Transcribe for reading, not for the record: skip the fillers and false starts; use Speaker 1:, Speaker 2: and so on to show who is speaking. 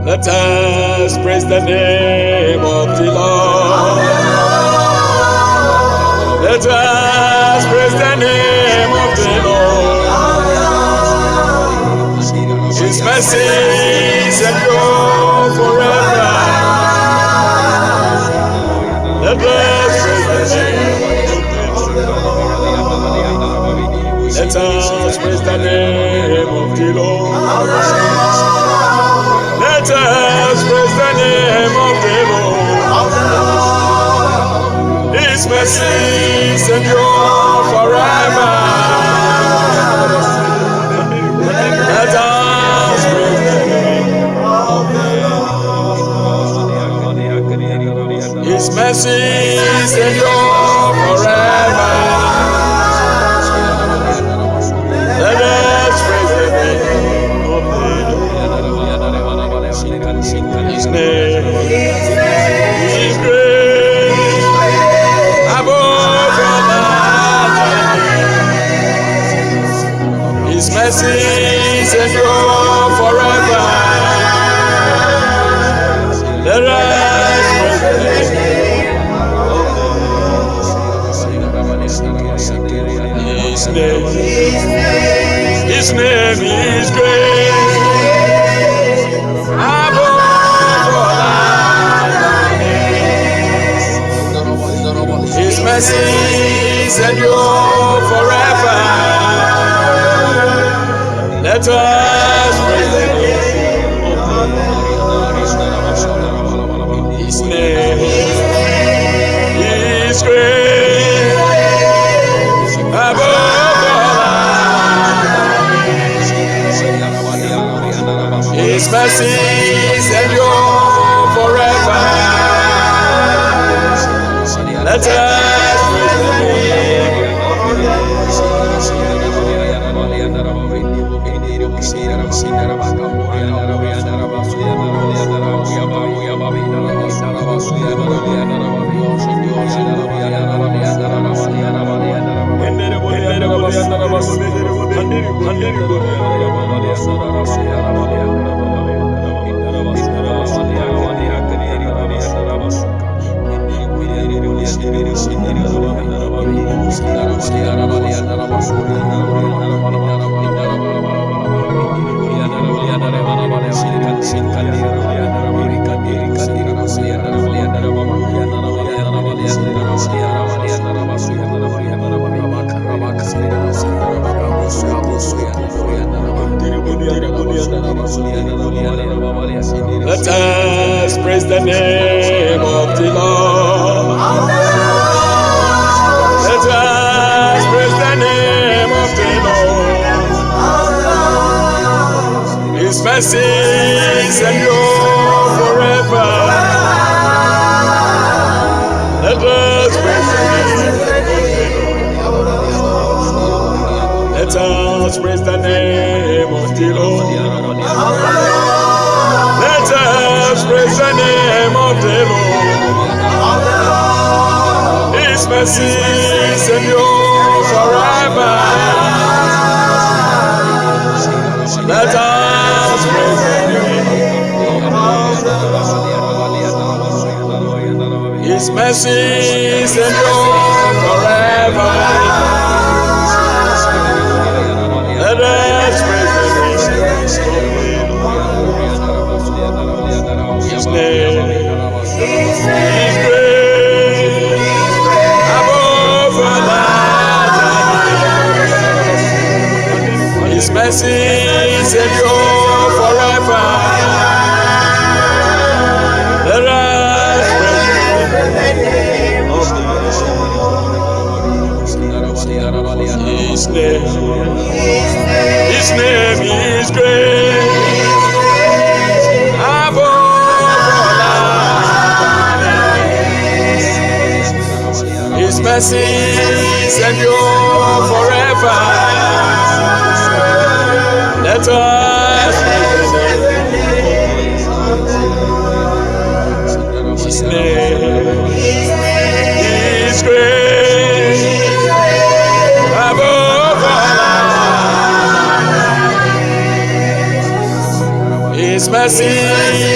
Speaker 1: Let us praise the name of the Lord. Let us praise the name of the Lord. His mercies endure forever. Let us praise the name of the Lord. Let us praise the name of the Lord. Let us praise the name of the Lord. His mercies endure forever. Let us praise the name of the Lord. His mercies endure forever. Let us praise the name of the Lord. His name is great above all others. His mercies endure forever. Let us praise the name of the Lord. His name is great above all others. His mercies endure forever. Let us praise the name of the Lord. His name is great above all others. His mercies endure forever. Let us praise the name of the Let us praise the name of the Lord. Let us praise the name of the Lord. His mercies endure forever. Let us praise the name of the Lord. Let us praise the name of the Lord. Let us praise the name of the Lord. His mercies endure forever. Let us praise the name of the Lord. His mercies endure forever. Let us praise the name of the Lord. His name is great above all others. His mercies endure forever. Let us praise the name of the Lord. His name is great above all others. His mercies endure forever. Let us praise the name of the Lord. His name is great above all others. His mercies